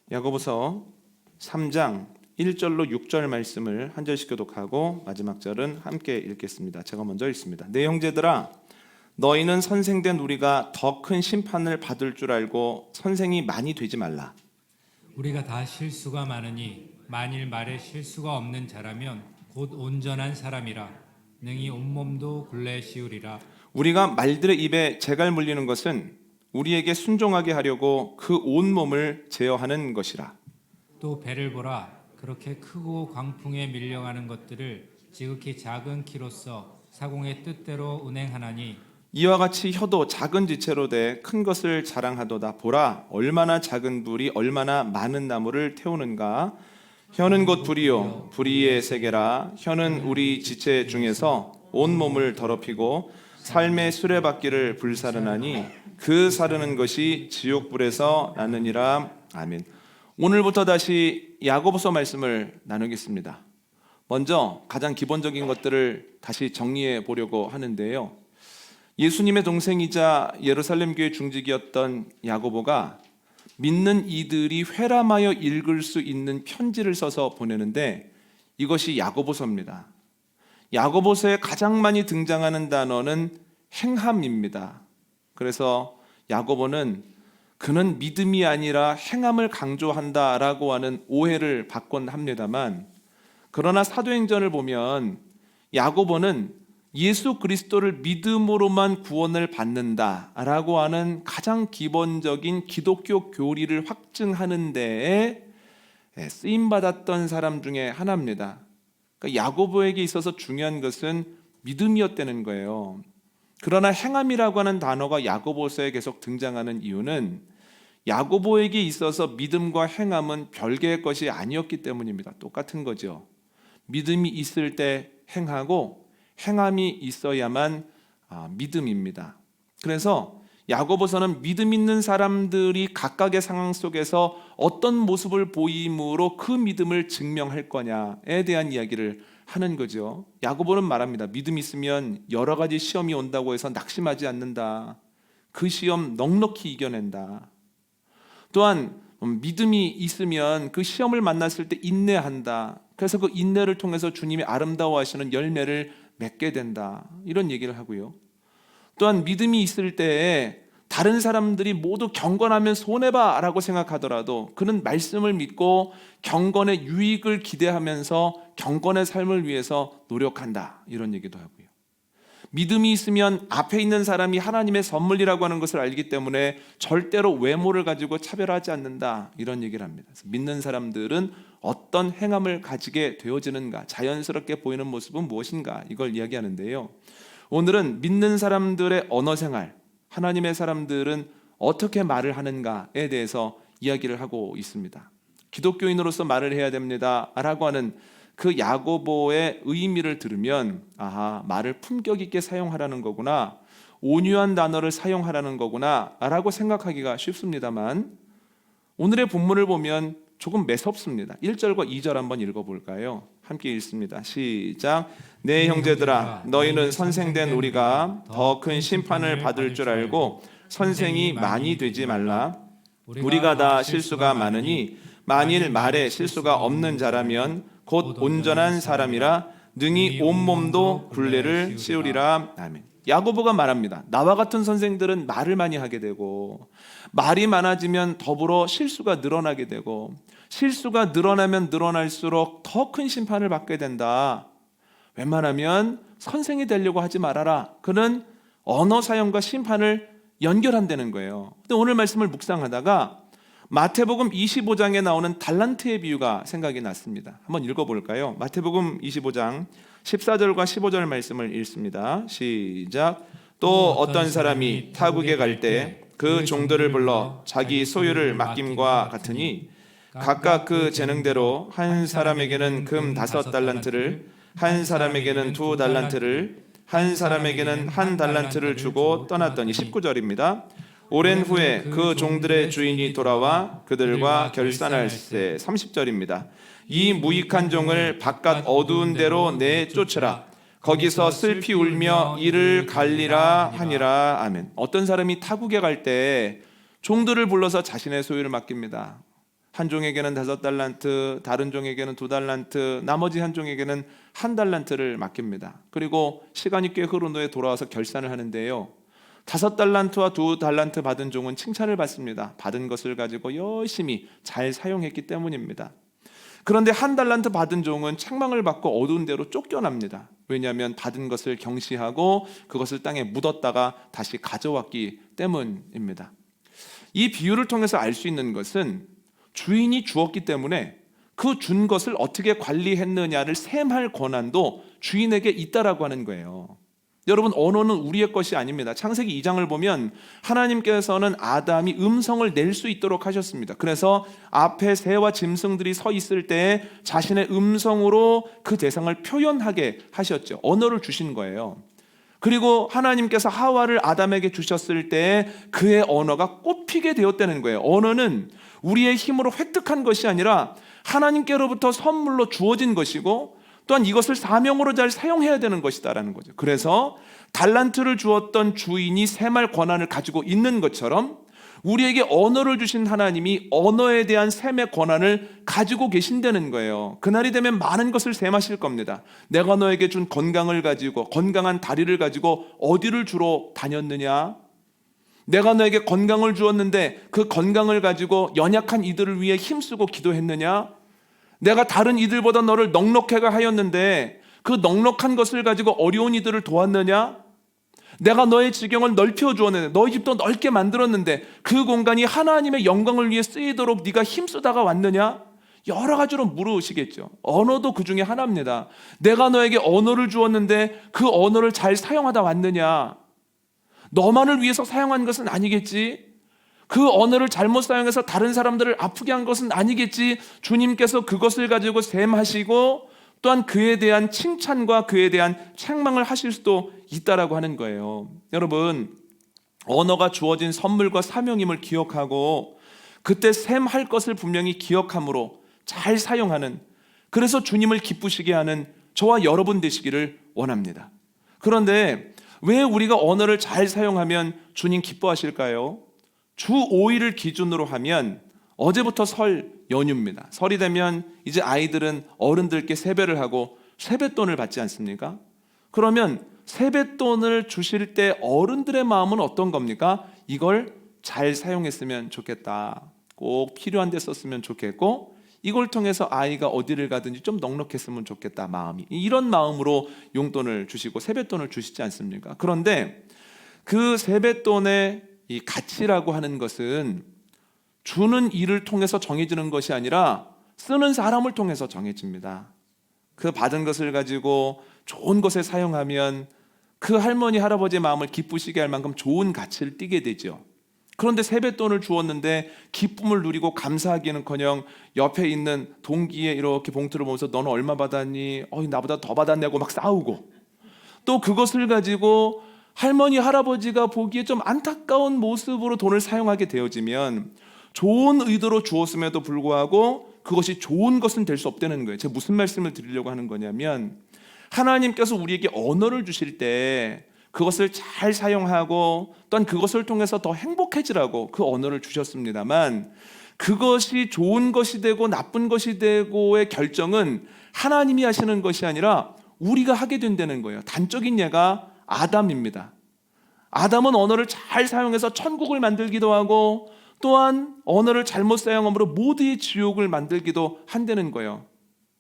야고보서 3장 1절로 6절 말씀을 한 절씩 교독하고 마지막 절은 함께 읽겠습니다. 제가 먼저 읽습니다. 내 형제들아, 너희는 선생된 우리가 더 큰 심판을 받을 줄 알고 선생이 많이 되지 말라. 우리가 다 실수가 많으니 만일 말에 실수가 없는 자라면 곧 온전한 사람이라 능히 온몸도 굴레 씌우리라. 우리가 말들의 입에 재갈 물리는 것은 우리에게 순종하게 하려고 그 온몸을 제어하는 것이라. 또 배를 보라. 그렇게 크고 광풍에 밀려가는 것들을 지극히 작은 키로서 사공의 뜻대로 운행하나니 이와 같이 혀도 작은 지체로 돼 큰 것을 자랑하도다. 보라, 얼마나 작은 불이 얼마나 많은 나무를 태우는가. 혀는 곧 불이요 불의의 세계라. 혀는 우리 지체 중에서 온몸을 더럽히고 삶의 수레바퀴를 불사르나니 그 사르는 것이 지옥불에서 나느니라. 아멘. 오늘부터 다시 야고보서 말씀을 나누겠습니다. 먼저 가장 기본적인 것들을 다시 정리해 보려고 하는데요. 예수님의 동생이자 예루살렘 교회 중직이었던 야고보가 믿는 이들이 회람하여 읽을 수 있는 편지를 써서 보내는데 이것이 야고보서입니다. 야고보서에 가장 많이 등장하는 단어는 행함입니다. 그래서 야고보는 그는 믿음이 아니라 행함을 강조한다라고 하는 오해를 받곤 합니다만, 그러나 사도행전을 보면 야고보는 예수 그리스도를 믿음으로만 구원을 받는다라고 하는 가장 기본적인 기독교 교리를 확증하는 데에 쓰임받았던 사람 중에 하나입니다. 그러니까 야고보에게 있어서 중요한 것은 믿음이었다는 거예요. 그러나 행함이라고 하는 단어가 야고보서에 계속 등장하는 이유는 야고보에게 있어서 믿음과 행함은 별개의 것이 아니었기 때문입니다. 똑같은 거죠. 믿음이 있을 때 행하고 행함이 있어야만 믿음입니다. 그래서 야고보서는 믿음 있는 사람들이 각각의 상황 속에서 어떤 모습을 보임으로 그 믿음을 증명할 거냐에 대한 이야기를 하는 거죠. 야고보는 말합니다. 믿음 있으면 여러 가지 시험이 온다고 해서 낙심하지 않는다. 그 시험 넉넉히 이겨낸다. 또한 믿음이 있으면 그 시험을 만났을 때 인내한다. 그래서 그 인내를 통해서 주님이 아름다워하시는 열매를 맺게 된다. 이런 얘기를 하고요. 또한 믿음이 있을 때에 다른 사람들이 모두 경건하면 손해봐 라고 생각하더라도 그는 말씀을 믿고 경건의 유익을 기대하면서 경건의 삶을 위해서 노력한다. 이런 얘기도 하고요. 믿음이 있으면 앞에 있는 사람이 하나님의 선물이라고 하는 것을 알기 때문에 절대로 외모를 가지고 차별하지 않는다. 이런 얘기를 합니다. 믿는 사람들은 어떤 행함을 가지게 되어지는가, 자연스럽게 보이는 모습은 무엇인가, 이걸 이야기하는데요. 오늘은 믿는 사람들의 언어 생활, 하나님의 사람들은 어떻게 말을 하는가에 대해서 이야기를 하고 있습니다. 기독교인으로서 말을 해야 됩니다 라고 하는 그 야고보의 의미를 들으면 말을 품격 있게 사용하라는 거구나, 온유한 단어를 사용하라는 거구나 라고 생각하기가 쉽습니다만, 오늘의 본문을 보면 조금 매섭습니다. 1절과 2절 한번 읽어볼까요? 함께 읽습니다. 시작. 내 형제들아, 너희는 선생된 우리가 더 큰 심판을 받을 줄 알고 선생이 많이 되지 말라. 우리가 다 실수가 많으니 만일 말에 실수가 없는 자라면 곧 온전한 사람이라 능히 온몸도 굴레를 씌우리라. 아멘. 야고보가 말합니다. 나와 같은 선생들은 말을 많이 하게 되고, 말이 많아지면 더불어 실수가 늘어나게 되고, 실수가 늘어나면 늘어날수록 더 큰 심판을 받게 된다. 웬만하면 선생이 되려고 하지 말아라. 그는 언어 사용과 심판을 연결한다는 거예요. 근데 오늘 말씀을 묵상하다가 마태복음 25장에 나오는 달란트의 비유가 생각이 났습니다. 한번 읽어볼까요? 마태복음 25장 14절과 15절 말씀을 읽습니다. 시작. 또 어떤 사람이 타국에 갈 때 그 종들을 불러 자기 소유를 맡김과 같으니 각각 그 재능대로 한 사람에게는 금 5달란트를, 한 사람에게는 2달란트를, 한 사람에게는 1달란트를 주고 떠났더니. 19절입니다. 오랜 후에 그 종들의 주인이 돌아와 그들과 결산할세. 30절입니다. 이 무익한 종을 바깥 어두운 데로 내쫓으라. 거기서 슬피 울며 이를 갈리라 하니라. 아멘. 어떤 사람이 타국에 갈 때 종들을 불러서 자신의 소유를 맡깁니다. 한 종에게는 5달란트, 다른 종에게는 2달란트, 나머지 한 종에게는 1달란트를 맡깁니다. 그리고 시간이 꽤 흐른 후에 돌아와서 결산을 하는데요, 5달란트와 2달란트 받은 종은 칭찬을 받습니다. 받은 것을 가지고 열심히 잘 사용했기 때문입니다. 그런데 1달란트 받은 종은 책망을 받고 어두운 데로 쫓겨납니다. 왜냐하면 받은 것을 경시하고 그것을 땅에 묻었다가 다시 가져왔기 때문입니다. 이 비유를 통해서 알 수 있는 것은 주인이 주었기 때문에 그 준 것을 어떻게 관리했느냐를 셈할 권한도 주인에게 있다라고 하는 거예요. 여러분, 언어는 우리의 것이 아닙니다. 창세기 2장을 보면 하나님께서는 아담이 음성을 낼 수 있도록 하셨습니다. 그래서 앞에 새와 짐승들이 서 있을 때 자신의 음성으로 그 대상을 표현하게 하셨죠. 언어를 주신 거예요. 그리고 하나님께서 하와를 아담에게 주셨을 때 그의 언어가 꽃피게 되었다는 거예요. 언어는 우리의 힘으로 획득한 것이 아니라 하나님께로부터 선물로 주어진 것이고, 또한 이것을 사명으로 잘 사용해야 되는 것이다라는 거죠. 그래서 달란트를 주었던 주인이 셈할 권한을 가지고 있는 것처럼 우리에게 언어를 주신 하나님이 언어에 대한 셈의 권한을 가지고 계신다는 거예요. 그날이 되면 많은 것을 셈하실 겁니다. 내가 너에게 준 건강을 가지고, 건강한 다리를 가지고 어디를 주로 다녔느냐? 내가 너에게 건강을 주었는데 그 건강을 가지고 연약한 이들을 위해 힘쓰고 기도했느냐? 내가 다른 이들보다 너를 넉넉하게 하였는데 그 넉넉한 것을 가지고 어려운 이들을 도왔느냐? 내가 너의 지경을 넓혀 주었는데, 너의 집도 넓게 만들었는데 그 공간이 하나님의 영광을 위해 쓰이도록 네가 힘쓰다가 왔느냐? 여러 가지로 물으시겠죠. 언어도 그 중에 하나입니다. 내가 너에게 언어를 주었는데 그 언어를 잘 사용하다 왔느냐? 너만을 위해서 사용한 것은 아니겠지? 그 언어를 잘못 사용해서 다른 사람들을 아프게 한 것은 아니겠지? 주님께서 그것을 가지고 셈하시고 또한 그에 대한 칭찬과 그에 대한 책망을 하실 수도 있다라고 하는 거예요. 여러분, 언어가 주어진 선물과 사명임을 기억하고 그때 셈할 것을 분명히 기억함으로 잘 사용하는, 그래서 주님을 기쁘시게 하는 저와 여러분 되시기를 원합니다. 그런데 왜 우리가 언어를 잘 사용하면 주님 기뻐하실까요? 주 5일을 기준으로 하면 어제부터 설 연휴입니다. 설이 되면 이제 아이들은 어른들께 세배를 하고 세뱃돈을 받지 않습니까? 그러면 세뱃돈을 주실 때 어른들의 마음은 어떤 겁니까? 이걸 잘 사용했으면 좋겠다. 꼭 필요한 데 썼으면 좋겠고, 이걸 통해서 아이가 어디를 가든지 좀 넉넉했으면 좋겠다 마음이, 이런 마음으로 용돈을 주시고 세뱃돈을 주시지 않습니까? 그런데 그 세뱃돈의 이 가치라고 하는 것은 주는 일을 통해서 정해지는 것이 아니라 쓰는 사람을 통해서 정해집니다. 그 받은 것을 가지고 좋은 것에 사용하면 그 할머니 할아버지의 마음을 기쁘시게 할 만큼 좋은 가치를 띠게 되죠. 그런데 세뱃돈을 주었는데 기쁨을 누리고 감사하기는커녕 옆에 있는 동기에 이렇게 봉투를 보면서 너는 얼마 받았니? 나보다 더 받았냐고 막 싸우고, 또 그것을 가지고 할머니 할아버지가 보기에 좀 안타까운 모습으로 돈을 사용하게 되어지면 좋은 의도로 주었음에도 불구하고 그것이 좋은 것은 될 수 없다는 거예요. 제가 무슨 말씀을 드리려고 하는 거냐면, 하나님께서 우리에게 언어를 주실 때 그것을 잘 사용하고 또한 그것을 통해서 더 행복해지라고 그 언어를 주셨습니다만, 그것이 좋은 것이 되고 나쁜 것이 되고의 결정은 하나님이 하시는 것이 아니라 우리가 하게 된다는 거예요. 단적인 예가 아담입니다. 아담은 언어를 잘 사용해서 천국을 만들기도 하고 또한 언어를 잘못 사용함으로 모두의 지옥을 만들기도 한다는 거예요.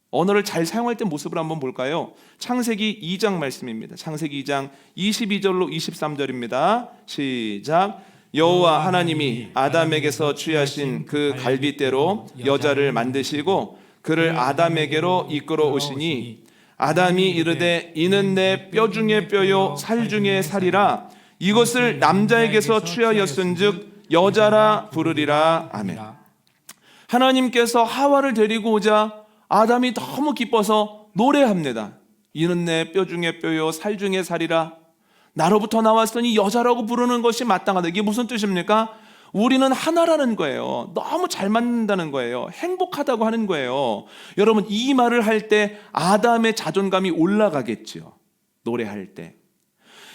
언어를 잘 사용할 때 모습을 한번 볼까요? 창세기 2장 말씀입니다. 창세기 2장 22절로 23절입니다. 시작. 여호와 하나님이 아담에게서 취하신 그 갈빗대로 여자를 만드시고 그를 아담에게로 이끌어 오시니 아담이 이르되 이는 내 뼈 중에 뼈요 살 중에 살이라 이것을 남자에게서 취하였은즉 여자라 부르리라. 아멘. 하나님께서 하와를 데리고 오자 아담이 너무 기뻐서 노래합니다. 이는 내 뼈 중에 뼈요 살 중에 살이라. 나로부터 나왔으니 여자라고 부르는 것이 마땅하다. 이게 무슨 뜻입니까? 우리는 하나라는 거예요. 너무 잘 맞는다는 거예요. 행복하다고 하는 거예요. 여러분, 이 말을 할 때 아담의 자존감이 올라가겠죠. 노래할 때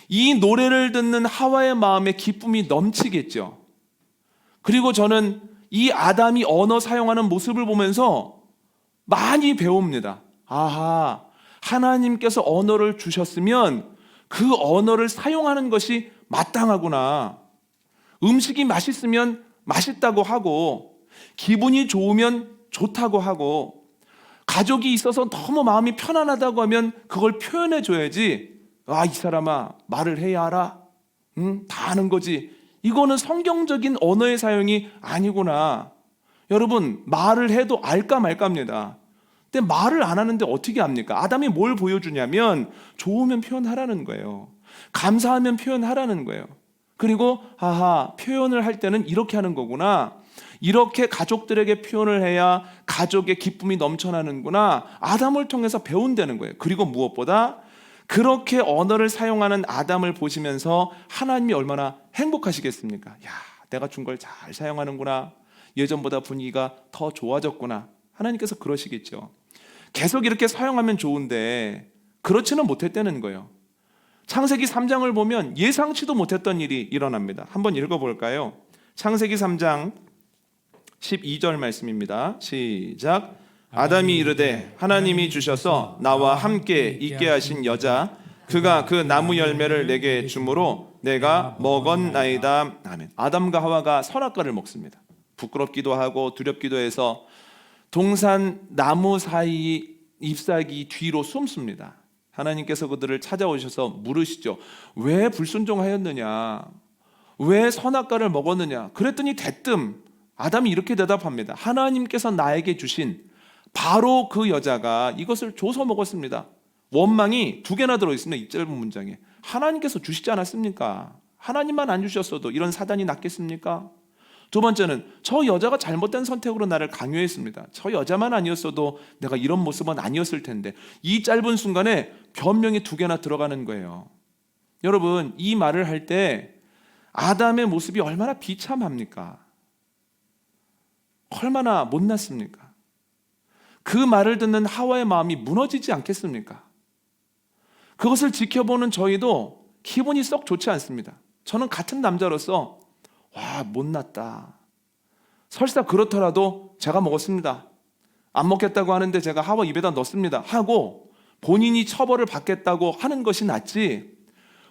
이 노래를 듣는 하와의 마음에 기쁨이 넘치겠죠. 그리고 저는 이 아담이 언어 사용하는 모습을 보면서 많이 배웁니다. 아하, 하나님께서 언어를 주셨으면 그 언어를 사용하는 것이 마땅하구나. 음식이 맛있으면 맛있다고 하고, 기분이 좋으면 좋다고 하고, 가족이 있어서 너무 마음이 편안하다고 하면 그걸 표현해 줘야지. 아, 이 사람아, 말을 해야 알아? 다 아는 거지. 이거는 성경적인 언어의 사용이 아니구나. 여러분, 말을 해도 알까 말까입니다. 근데 말을 안 하는데 어떻게 합니까? 아담이 뭘 보여주냐면 좋으면 표현하라는 거예요. 감사하면 표현하라는 거예요. 그리고 아하, 표현을 할 때는 이렇게 하는 거구나. 이렇게 가족들에게 표현을 해야 가족의 기쁨이 넘쳐나는구나. 아담을 통해서 배운다는 거예요. 그리고 무엇보다 그렇게 언어를 사용하는 아담을 보시면서 하나님이 얼마나 행복하시겠습니까? 야, 내가 준 걸 잘 사용하는구나. 예전보다 분위기가 더 좋아졌구나. 하나님께서 그러시겠죠. 계속 이렇게 사용하면 좋은데 그렇지는 못했다는 거예요. 창세기 3장을 보면 예상치도 못했던 일이 일어납니다. 한번 읽어볼까요? 창세기 3장 12절 말씀입니다. 시작. 아담이 이르되 하나님이 주셔서 나와 함께 있게 하신 여자 그가 그 나무 열매를 내게 주므로 내가 먹었나이다. 아멘. 아담과 하와가 선악과를 먹습니다. 부끄럽기도 하고 두렵기도 해서 동산 나무 사이 잎사귀 뒤로 숨습니다. 하나님께서 그들을 찾아오셔서 물으시죠. 왜 불순종하였느냐? 왜 선악과를 먹었느냐? 그랬더니 대뜸 아담이 이렇게 대답합니다. 하나님께서 나에게 주신 바로 그 여자가 이것을 줘서 먹었습니다. 원망이 2개나 들어있습니다. 이 짧은 문장에. 하나님께서 주시지 않았습니까? 하나님만 안 주셨어도 이런 사단이 났겠습니까? 두 번째는 저 여자가 잘못된 선택으로 나를 강요했습니다. 저 여자만 아니었어도 내가 이런 모습은 아니었을 텐데. 이 짧은 순간에 변명이 2개나 들어가는 거예요. 여러분, 이 말을 할 때 아담의 모습이 얼마나 비참합니까? 얼마나 못났습니까? 그 말을 듣는 하와의 마음이 무너지지 않겠습니까? 그것을 지켜보는 저희도 기분이 썩 좋지 않습니다. 저는 같은 남자로서 와, 못났다. 설사 그렇더라도 제가 먹었습니다. 안 먹겠다고 하는데 제가 하와 입에다 넣습니다. 하고 본인이 처벌을 받겠다고 하는 것이 낫지,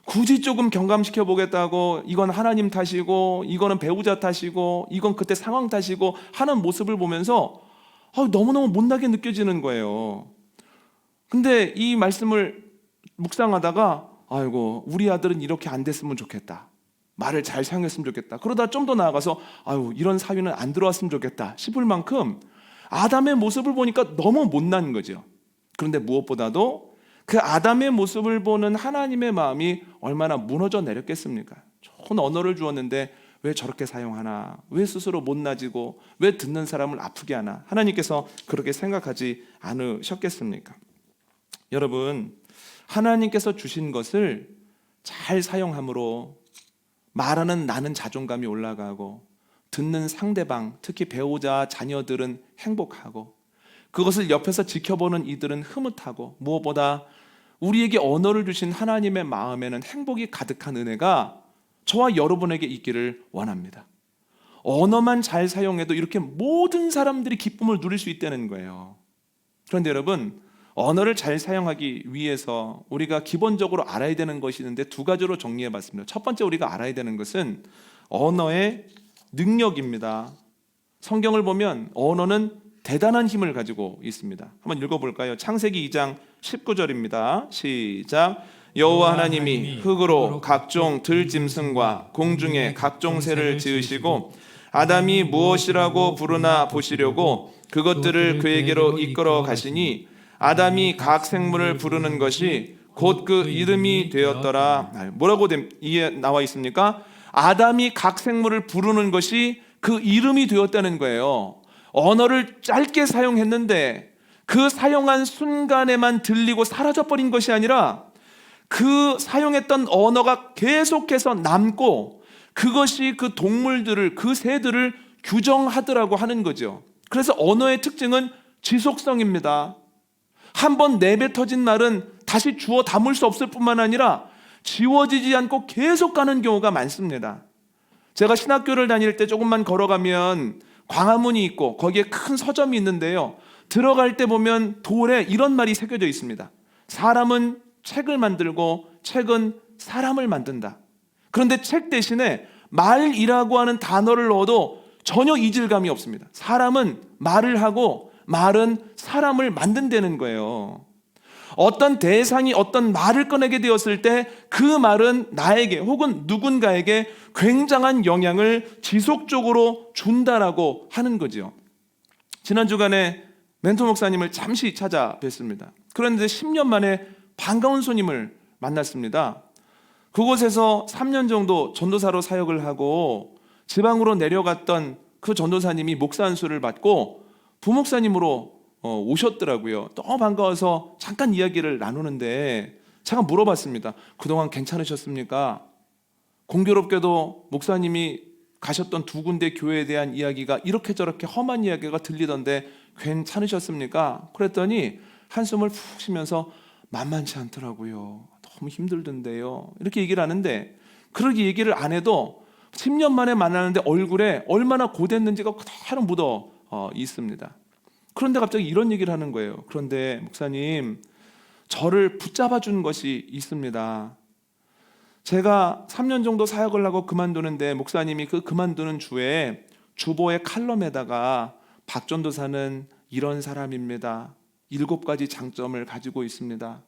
굳이 조금 경감시켜 보겠다고 이건 하나님 탓이고 이거는 배우자 탓이고 이건 그때 상황 탓이고 하는 모습을 보면서 너무너무 못나게 느껴지는 거예요. 근데 이 말씀을 묵상하다가 아이고, 우리 아들은 이렇게 안 됐으면 좋겠다. 말을 잘 사용했으면 좋겠다. 그러다 좀 더 나아가서 아유, 이런 사위는 안 들어왔으면 좋겠다 싶을 만큼 아담의 모습을 보니까 너무 못난 거죠. 그런데 무엇보다도 그 아담의 모습을 보는 하나님의 마음이 얼마나 무너져 내렸겠습니까? 좋은 언어를 주었는데 왜 저렇게 사용하나? 왜 스스로 못나지고 왜 듣는 사람을 아프게 하나? 하나님께서 그렇게 생각하지 않으셨겠습니까? 여러분, 하나님께서 주신 것을 잘 사용함으로 말하는 나는 자존감이 올라가고 듣는 상대방, 특히 배우자, 자녀들은 행복하고 그것을 옆에서 지켜보는 이들은 흐뭇하고 무엇보다 우리에게 언어를 주신 하나님의 마음에는 행복이 가득한 은혜가 저와 여러분에게 있기를 원합니다. 언어만 잘 사용해도 이렇게 모든 사람들이 기쁨을 누릴 수 있다는 거예요. 그런데 여러분, 언어를 잘 사용하기 위해서 우리가 기본적으로 알아야 되는 것이 있는데 2가지로 정리해 봤습니다. 첫 번째 우리가 알아야 되는 것은 언어의 능력입니다. 성경을 보면 언어는 대단한 힘을 가지고 있습니다. 한번 읽어볼까요? 창세기 2장 19절입니다. 시작. 여호와 하나님이 흙으로 각종 들짐승과 공중의 각종 새를 지으시고 아담이 무엇이라고 부르나 보시려고 그것들을 그에게로 이끌어 가시니 아담이 각 생물을 부르는 것이 곧 그 이름이 되었더라. 뭐라고 이에 나와 있습니까? 아담이 각 생물을 부르는 것이 그 이름이 되었다는 거예요. 언어를 짧게 사용했는데 그 사용한 순간에만 들리고 사라져버린 것이 아니라 그 사용했던 언어가 계속해서 남고 그것이 그 동물들을, 그 새들을 규정하더라고 하는 거죠. 그래서 언어의 특징은 지속성입니다. 한번 내뱉어진 말은 다시 주워 담을 수 없을 뿐만 아니라 지워지지 않고 계속 가는 경우가 많습니다. 제가 신학교를 다닐 때 조금만 걸어가면 광화문이 있고 거기에 큰 서점이 있는데요. 들어갈 때 보면 돌에 이런 말이 새겨져 있습니다. 사람은 책을 만들고 책은 사람을 만든다. 그런데 책 대신에 말이라고 하는 단어를 넣어도 전혀 이질감이 없습니다. 사람은 말을 하고 말은 사람을 만든다는 거예요. 어떤 대상이 어떤 말을 꺼내게 되었을 때 그 말은 나에게 혹은 누군가에게 굉장한 영향을 지속적으로 준다라고 하는 거죠. 지난 주간에 멘토 목사님을 잠시 찾아뵀습니다. 그런데 10년 만에 반가운 손님을 만났습니다. 그곳에서 3년 정도 전도사로 사역을 하고 지방으로 내려갔던 그 전도사님이 목사 안수를 받고 부목사님으로 오셨더라고요. 너무 반가워서 잠깐 이야기를 나누는데 제가 물어봤습니다. 그동안 괜찮으셨습니까? 공교롭게도 목사님이 가셨던 두 군데 교회에 대한 이야기가 이렇게 저렇게 험한 이야기가 들리던데 괜찮으셨습니까? 그랬더니 한숨을 푹 쉬면서 만만치 않더라고요. 너무 힘들던데요. 이렇게 얘기를 하는데 그렇게 얘기를 안 해도 10년 만에 만나는데 얼굴에 얼마나 고됐는지가 그대로 묻어 있습니다. 그런데 갑자기 이런 얘기를 하는 거예요. 그런데 목사님, 저를 붙잡아 준 것이 있습니다. 제가 3년 정도 사역을 하고 그만두는데 목사님이 그 그만두는 주에 주보의 칼럼에다가 박 전도사는 이런 사람입니다. 7가지 장점을 가지고 있습니다.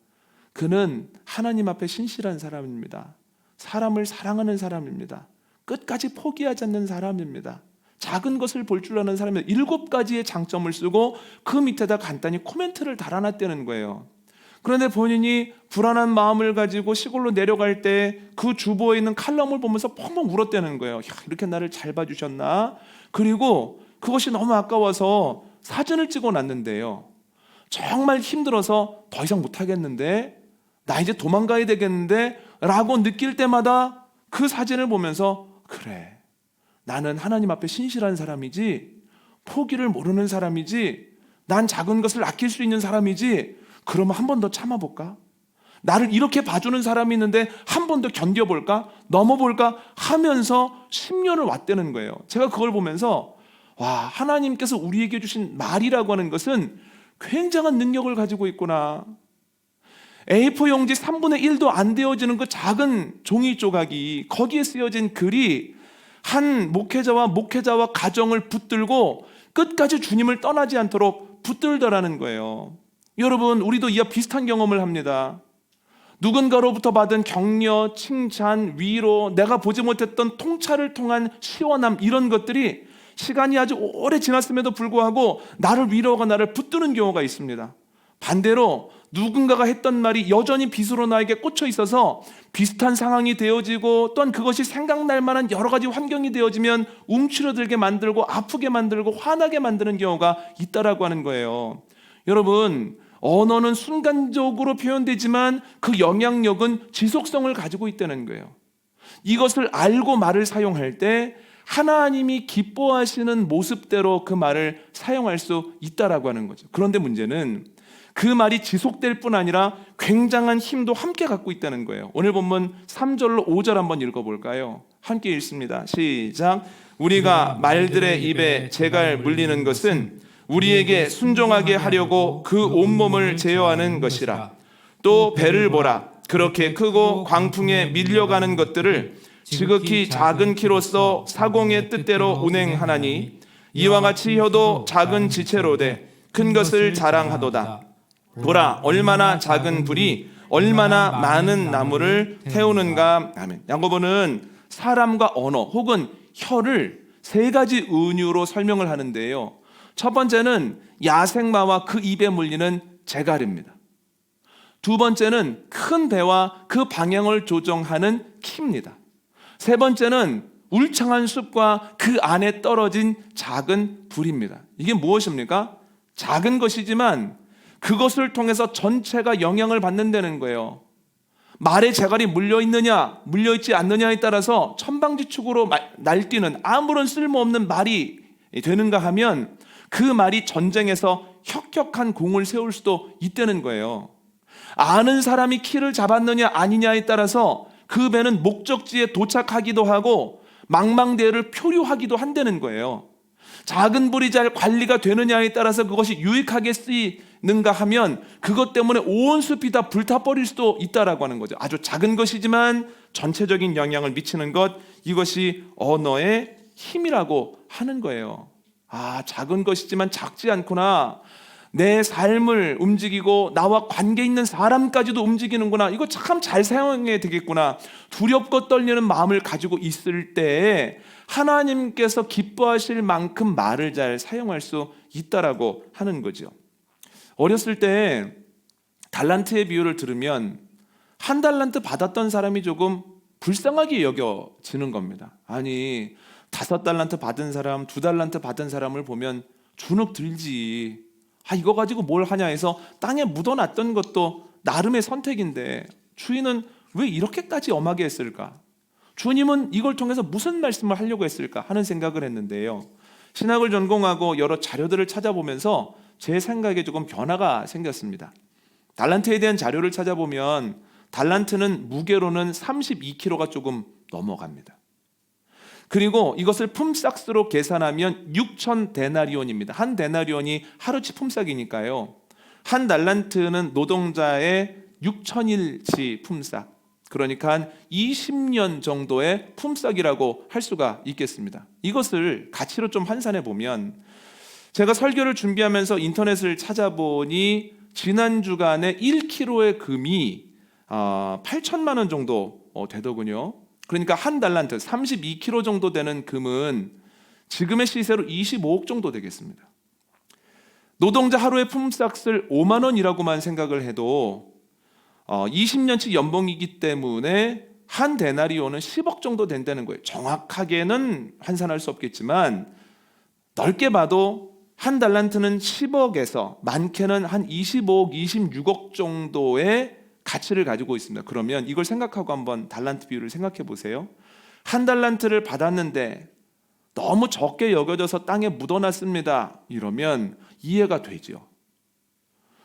그는 하나님 앞에 신실한 사람입니다. 사람을 사랑하는 사람입니다. 끝까지 포기하지 않는 사람입니다. 작은 것을 볼 줄 아는 사람입니다. 7가지의 장점을 쓰고 그 밑에다 간단히 코멘트를 달아놨다는 거예요. 그런데 본인이 불안한 마음을 가지고 시골로 내려갈 때 그 주보에 있는 칼럼을 보면서 펑펑 울었다는 거예요. 야, 이렇게 나를 잘 봐주셨나? 그리고 그것이 너무 아까워서 사진을 찍어놨는데요. 정말 힘들어서 더 이상 못하겠는데, 나 이제 도망가야 되겠는데 라고 느낄 때마다 그 사진을 보면서 그래, 나는 하나님 앞에 신실한 사람이지, 포기를 모르는 사람이지, 난 작은 것을 아낄 수 있는 사람이지, 그러면 한 번 더 참아볼까? 나를 이렇게 봐주는 사람이 있는데 한 번 더 견뎌볼까? 넘어볼까? 하면서 10년을 왔다는 거예요. 제가 그걸 보면서 와, 하나님께서 우리에게 주신 말이라고 하는 것은 굉장한 능력을 가지고 있구나. A4 용지 3분의 1도 안 되어지는 그 작은 종이 조각이, 거기에 쓰여진 글이 한 목회자와 가정을 붙들고 끝까지 주님을 떠나지 않도록 붙들더라는 거예요. 여러분, 우리도 이와 비슷한 경험을 합니다. 누군가로부터 받은 격려, 칭찬, 위로, 내가 보지 못했던 통찰을 통한 시원함, 이런 것들이 시간이 아주 오래 지났음에도 불구하고 나를 위로하고 나를 붙드는 경우가 있습니다. 반대로 누군가가 했던 말이 여전히 빗으로 나에게 꽂혀 있어서 비슷한 상황이 되어지고, 또한 그것이 생각날 만한 여러 가지 환경이 되어지면 움츠러들게 만들고 아프게 만들고 화나게 만드는 경우가 있다라고 하는 거예요. 여러분, 언어는 순간적으로 표현되지만 그 영향력은 지속성을 가지고 있다는 거예요. 이것을 알고 말을 사용할 때 하나님이 기뻐하시는 모습대로 그 말을 사용할 수 있다라고 하는 거죠. 그런데 문제는 그 말이 지속될 뿐 아니라 굉장한 힘도 함께 갖고 있다는 거예요. 오늘 본문 3절로 5절 한번 읽어볼까요? 함께 읽습니다. 시작. 우리가 말들의 입에 재갈 물리는 것은 우리에게 순종하게 하려고 그 온몸을 제어하는 것이라. 또 배를 보라. 그렇게 크고 광풍에 밀려가는 것들을 지극히 작은 키로서 사공의 뜻대로 운행하나니, 이와 같이 혀도 작은 지체로 돼 큰 것을 자랑하도다. 보라, 얼마나 작은 불이 얼마나 많은 나무를 태우는가. 아멘. 야고보는 사람과 언어 혹은 혀를 3가지 은유로 설명을 하는데요. 첫 번째는 야생마와 그 입에 물리는 재갈입니다. 두 번째는 큰 배와 그 방향을 조정하는 키입니다. 세 번째는 울창한 숲과 그 안에 떨어진 작은 불입니다. 이게 무엇입니까? 작은 것이지만 그것을 통해서 전체가 영향을 받는다는 거예요. 말에 재갈이 물려있느냐 물려있지 않느냐에 따라서 천방지축으로 날뛰는 아무런 쓸모없는 말이 되는가 하면 그 말이 전쟁에서 혁혁한 공을 세울 수도 있다는 거예요. 아는 사람이 키를 잡았느냐 아니냐에 따라서 그 배는 목적지에 도착하기도 하고 망망대해를 표류하기도 한다는 거예요. 작은 불이 잘 관리가 되느냐에 따라서 그것이 유익하게 쓰이는가 하면 그것 때문에 온 숲이 다 불타버릴 수도 있다라고 하는 거죠. 아주 작은 것이지만 전체적인 영향을 미치는 것, 이것이 언어의 힘이라고 하는 거예요. 작은 것이지만 작지 않구나. 내 삶을 움직이고 나와 관계 있는 사람까지도 움직이는구나. 이거 참 잘 사용해야 되겠구나. 두렵고 떨리는 마음을 가지고 있을 때 하나님께서 기뻐하실 만큼 말을 잘 사용할 수 있다라고 하는 거죠. 어렸을 때 달란트의 비유를 들으면 한 달란트 받았던 사람이 조금 불쌍하게 여겨지는 겁니다. 아니 5달란트 받은 사람, 2달란트 받은 사람을 보면 주눅 들지. 이거 가지고 뭘 하냐 해서 땅에 묻어놨던 것도 나름의 선택인데 주인은 왜 이렇게까지 엄하게 했을까? 주님은 이걸 통해서 무슨 말씀을 하려고 했을까 하는 생각을 했는데요. 신학을 전공하고 여러 자료들을 찾아보면서 제 생각에 조금 변화가 생겼습니다. 달란트에 대한 자료를 찾아보면 달란트는 무게로는 32kg가 조금 넘어갑니다. 그리고 이것을 품삯으로 계산하면 6,000데나리온입니다. 한 데나리온이 하루치 품삯이니까요. 한 달란트는 노동자의 6,000일치 품삯, 그러니까 한 20년 정도의 품삯이라고 할 수가 있겠습니다. 이것을 가치로 좀 환산해 보면, 제가 설교를 준비하면서 인터넷을 찾아보니 지난 주간에 1kg의 금이 8천만 원 정도 되더군요. 그러니까 한 달란트 32kg 정도 되는 금은 지금의 시세로 25억 정도 되겠습니다. 노동자 하루의 품삯을 5만 원이라고만 생각을 해도 20년치 연봉이기 때문에 한 데나리온은 10억 정도 된다는 거예요. 정확하게는 환산할 수 없겠지만 넓게 봐도 한 달란트는 10억에서 많게는 한 25억, 26억 정도의 가치를 가지고 있습니다. 그러면 이걸 생각하고 한번 달란트 비율을 생각해 보세요. 한 달란트를 받았는데 너무 적게 여겨져서 땅에 묻어놨습니다. 이러면 이해가 되죠.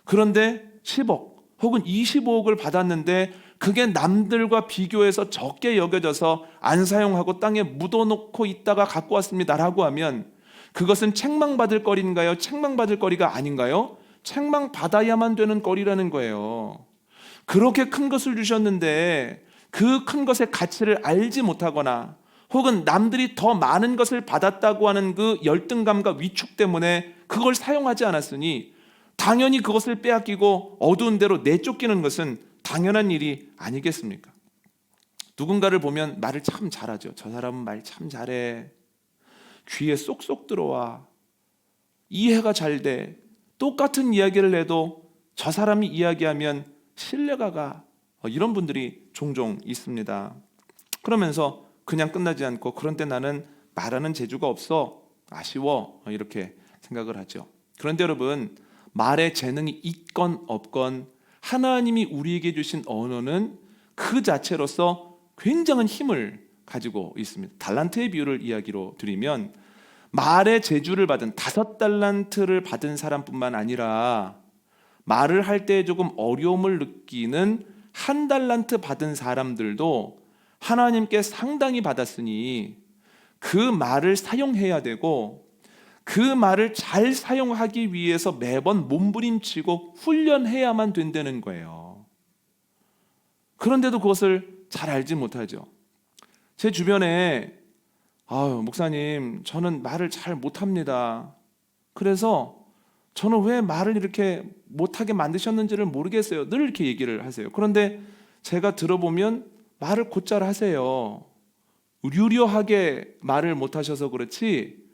그런데 10억 혹은 25억을 받았는데 그게 남들과 비교해서 적게 여겨져서 안 사용하고 땅에 묻어놓고 있다가 갖고 왔습니다라고 하면 그것은 책망받을 거리인가요? 책망받을 거리가 아닌가요? 책망받아야만 되는 거리라는 거예요. 그렇게 큰 것을 주셨는데 그 큰 것의 가치를 알지 못하거나 혹은 남들이 더 많은 것을 받았다고 하는 그 열등감과 위축 때문에 그걸 사용하지 않았으니 당연히 그것을 빼앗기고 어두운 데로 내쫓기는 것은 당연한 일이 아니겠습니까? 누군가를 보면 말을 참 잘하죠. 저 사람은 말 참 잘해. 귀에 쏙쏙 들어와. 이해가 잘 돼. 똑같은 이야기를 해도 저 사람이 이야기하면 신뢰가 가. 이런 분들이 종종 있습니다. 그러면서 그냥 끝나지 않고 그런데 나는 말하는 재주가 없어. 아쉬워. 이렇게 생각을 하죠. 그런데 여러분, 말에 재능이 있건 없건 하나님이 우리에게 주신 언어는 그 자체로서 굉장한 힘을 가지고 있습니다. 달란트의 비유를 이야기로 드리면 말의 재주를 받은 5달란트를 받은 사람뿐만 아니라 말을 할 때 조금 어려움을 느끼는 한 달란트 받은 사람들도 하나님께 상당히 받았으니 그 말을 사용해야 되고 그 말을 잘 사용하기 위해서 매번 몸부림치고 훈련해야만 된다는 거예요. 그런데도 그것을 잘 알지 못하죠. 제 주변에 목사님, 저는 말을 잘 못합니다. 그래서 저는 왜 말을 이렇게 못하게 만드셨는지를 모르겠어요. 늘 이렇게 얘기를 하세요. 그런데 제가 들어보면 말을 곧잘 하세요. 유려하게 말을 못하셔서 그렇지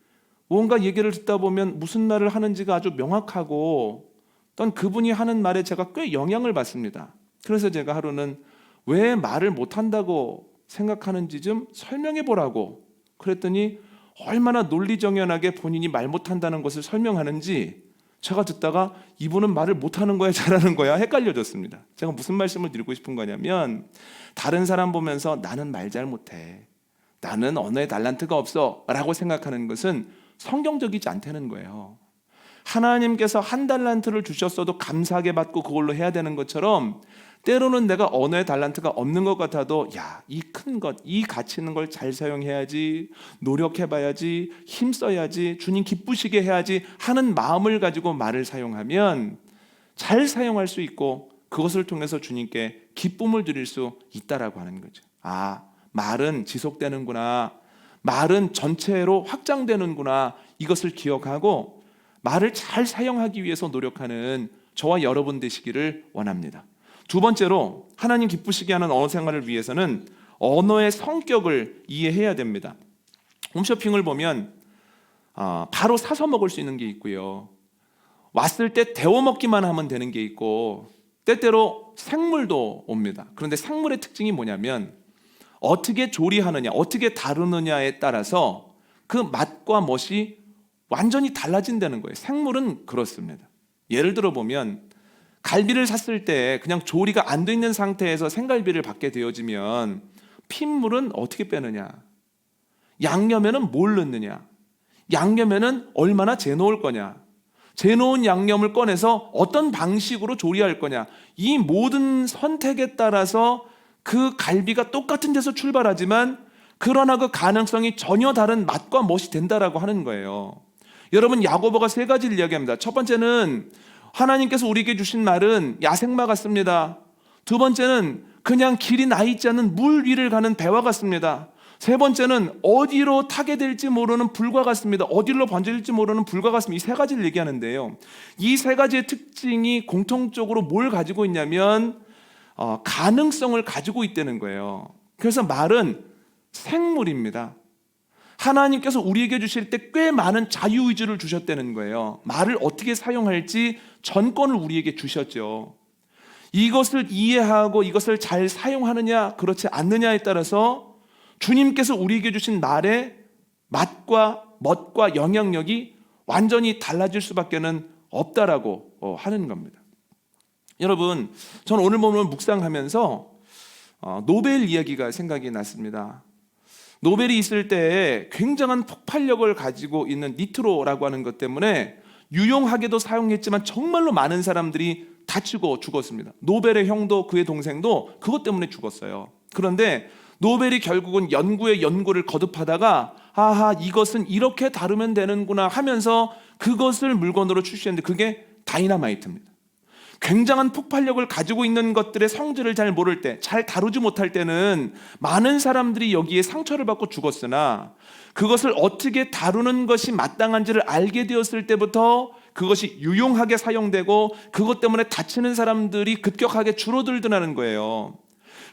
뭔가 얘기를 듣다 보면 무슨 말을 하는지가 아주 명확하고 또 그분이 하는 말에 제가 꽤 영향을 받습니다. 그래서 제가 하루는 왜 말을 못한다고 생각하는지 좀 설명해 보라고 그랬더니 얼마나 논리정연하게 본인이 말 못한다는 것을 설명하는지 제가 듣다가 이분은 말을 못하는 거야 잘하는 거야 헷갈려졌습니다. 제가 무슨 말씀을 드리고 싶은 거냐면 다른 사람 보면서 나는 말 잘 못해, 나는 언어에 달란트가 없어 라고 생각하는 것은 성경적이지 않다는 거예요. 하나님께서 1달란트를 주셨어도 감사하게 받고 그걸로 해야 되는 것처럼 때로는 내가 언어의 달란트가 없는 것 같아도 이 큰 것, 이 가치 있는 걸 잘 사용해야지, 노력해봐야지, 힘써야지, 주님 기쁘시게 해야지 하는 마음을 가지고 말을 사용하면 잘 사용할 수 있고 그것을 통해서 주님께 기쁨을 드릴 수 있다라고 하는 거죠. 말은 지속되는구나, 말은 전체로 확장되는구나, 이것을 기억하고 말을 잘 사용하기 위해서 노력하는 저와 여러분 되시기를 원합니다. 두 번째로 하나님 기쁘시게 하는 언어 생활을 위해서는 언어의 성격을 이해해야 됩니다. 홈쇼핑을 보면 바로 사서 먹을 수 있는 게 있고요, 왔을 때 데워 먹기만 하면 되는 게 있고, 때때로 생물도 옵니다. 그런데 생물의 특징이 뭐냐면 어떻게 조리하느냐, 어떻게 다루느냐에 따라서 그 맛과 멋이 완전히 달라진다는 거예요. 생물은 그렇습니다. 예를 들어 보면 갈비를 샀을 때 그냥 조리가 안 돼 있는 상태에서 생갈비를 받게 되어지면 핏물은 어떻게 빼느냐, 양념에는 뭘 넣느냐, 양념에는 얼마나 재놓을 거냐, 재놓은 양념을 꺼내서 어떤 방식으로 조리할 거냐, 이 모든 선택에 따라서 그 갈비가 똑같은 데서 출발하지만 그러나 그 가능성이 전혀 다른 맛과 멋이 된다라고 하는 거예요. 여러분, 야고보가 3가지를 이야기합니다. 첫 번째는 하나님께서 우리에게 주신 말은 야생마 같습니다. 두 번째는 그냥 길이 나 있지 않은 물 위를 가는 배와 같습니다. 세 번째는 어디로 타게 될지 모르는 불과 같습니다. 어디로 번질지 모르는 불과 같습니다. 이 3가지를 얘기하는데요, 이 3가지의 특징이 공통적으로 뭘 가지고 있냐면 가능성을 가지고 있다는 거예요. 그래서 말은 생물입니다. 하나님께서 우리에게 주실 때 꽤 많은 자유의지를 주셨다는 거예요. 말을 어떻게 사용할지 전권을 우리에게 주셨죠. 이것을 이해하고 이것을 잘 사용하느냐 그렇지 않느냐에 따라서 주님께서 우리에게 주신 말의 맛과 멋과 영향력이 완전히 달라질 수밖에 없다라고 하는 겁니다. 여러분, 저는 오늘 본문을 묵상하면서 노벨 이야기가 생각이 났습니다. 노벨이 있을 때 굉장한 폭발력을 가지고 있는 니트로라고 하는 것 때문에 유용하게도 사용했지만 정말로 많은 사람들이 다치고 죽었습니다. 노벨의 형도 그의 동생도 그것 때문에 죽었어요. 그런데 노벨이 결국은 연구를 거듭하다가 이것은 이렇게 다루면 되는구나 하면서 그것을 물건으로 출시했는데 그게 다이너마이트입니다. 굉장한 폭발력을 가지고 있는 것들의 성질을 잘 모를 때, 잘 다루지 못할 때는 많은 사람들이 여기에 상처를 받고 죽었으나 그것을 어떻게 다루는 것이 마땅한지를 알게 되었을 때부터 그것이 유용하게 사용되고 그것 때문에 다치는 사람들이 급격하게 줄어들더라는 거예요.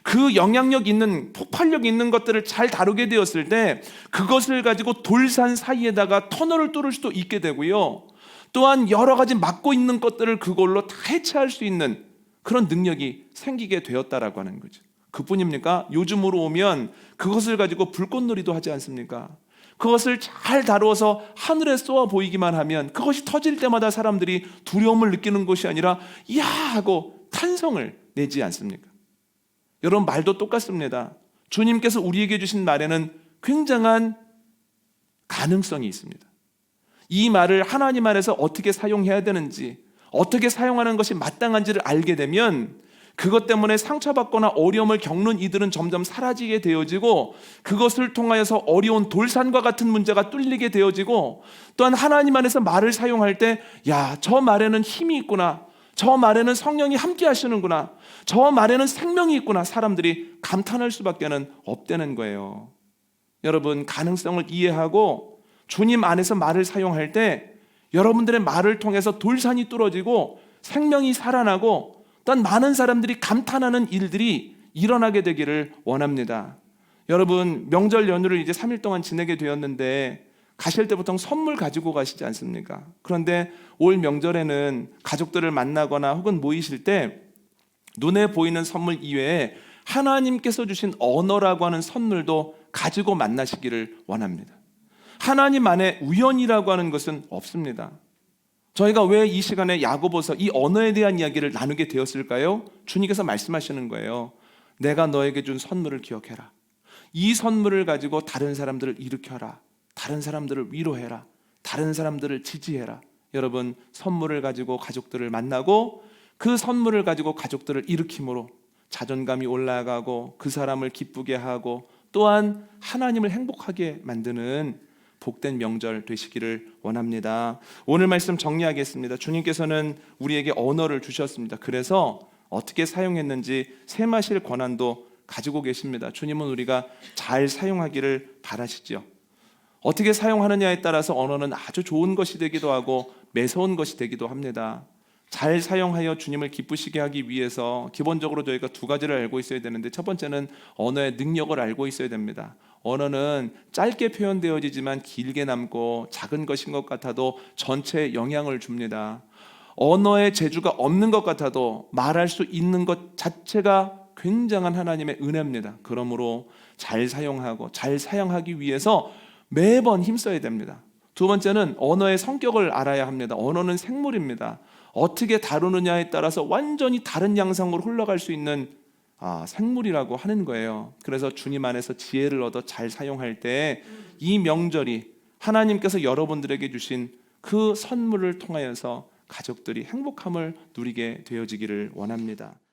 그 영향력 있는, 폭발력 있는 것들을 잘 다루게 되었을 때 그것을 가지고 돌산 사이에다가 터널을 뚫을 수도 있게 되고요, 또한 여러 가지 막고 있는 것들을 그걸로 다 해체할 수 있는 그런 능력이 생기게 되었다라고 하는 거죠. 그뿐입니까? 요즘으로 오면 그것을 가지고 불꽃놀이도 하지 않습니까? 그것을 잘 다루어서 하늘에 쏘아 보이기만 하면 그것이 터질 때마다 사람들이 두려움을 느끼는 것이 아니라 이야 하고 탄성을 내지 않습니까? 여러분, 말도 똑같습니다. 주님께서 우리에게 주신 말에는 굉장한 가능성이 있습니다. 이 말을 하나님 안에서 어떻게 사용해야 되는지, 어떻게 사용하는 것이 마땅한지를 알게 되면 그것 때문에 상처받거나 어려움을 겪는 이들은 점점 사라지게 되어지고 그것을 통하여서 어려운 돌산과 같은 문제가 뚫리게 되어지고, 또한 하나님 안에서 말을 사용할 때 저 말에는 힘이 있구나, 저 말에는 성령이 함께 하시는구나, 저 말에는 생명이 있구나, 사람들이 감탄할 수밖에 없다는 거예요. 여러분, 가능성을 이해하고 주님 안에서 말을 사용할 때 여러분들의 말을 통해서 돌산이 뚫어지고 생명이 살아나고 또한 많은 사람들이 감탄하는 일들이 일어나게 되기를 원합니다. 여러분, 명절 연휴를 이제 3일 동안 지내게 되었는데 가실 때 보통 선물 가지고 가시지 않습니까? 그런데 올 명절에는 가족들을 만나거나 혹은 모이실 때 눈에 보이는 선물 이외에 하나님께서 주신 언어라고 하는 선물도 가지고 만나시기를 원합니다. 하나님 안에 우연이라고 하는 것은 없습니다. 저희가 왜 이 시간에 야고보서 이 언어에 대한 이야기를 나누게 되었을까요? 주님께서 말씀하시는 거예요. 내가 너에게 준 선물을 기억해라. 이 선물을 가지고 다른 사람들을 일으켜라. 다른 사람들을 위로해라. 다른 사람들을 지지해라. 여러분, 선물을 가지고 가족들을 만나고 그 선물을 가지고 가족들을 일으킴으로 자존감이 올라가고 그 사람을 기쁘게 하고 또한 하나님을 행복하게 만드는 복된 명절 되시기를 원합니다. 오늘 말씀 정리하겠습니다. 주님께서는 우리에게 언어를 주셨습니다. 그래서 어떻게 사용했는지 셈하실 권한도 가지고 계십니다. 주님은 우리가 잘 사용하기를 바라시죠. 어떻게 사용하느냐에 따라서 언어는 아주 좋은 것이 되기도 하고 매서운 것이 되기도 합니다. 잘 사용하여 주님을 기쁘시게 하기 위해서 기본적으로 저희가 두 가지를 알고 있어야 되는데, 첫 번째는 언어의 능력을 알고 있어야 됩니다. 언어는 짧게 표현되어지지만 길게 남고 작은 것인 것 같아도 전체에 영향을 줍니다. 언어의 재주가 없는 것 같아도 말할 수 있는 것 자체가 굉장한 하나님의 은혜입니다. 그러므로 잘 사용하고 잘 사용하기 위해서 매번 힘써야 됩니다. 두 번째는 언어의 성격을 알아야 합니다. 언어는 생물입니다. 어떻게 다루느냐에 따라서 완전히 다른 양상으로 흘러갈 수 있는 생물이라고 하는 거예요. 그래서 주님 안에서 지혜를 얻어 잘 사용할 때 이 명절이 하나님께서 여러분들에게 주신 그 선물을 통하여서 가족들이 행복함을 누리게 되어지기를 원합니다.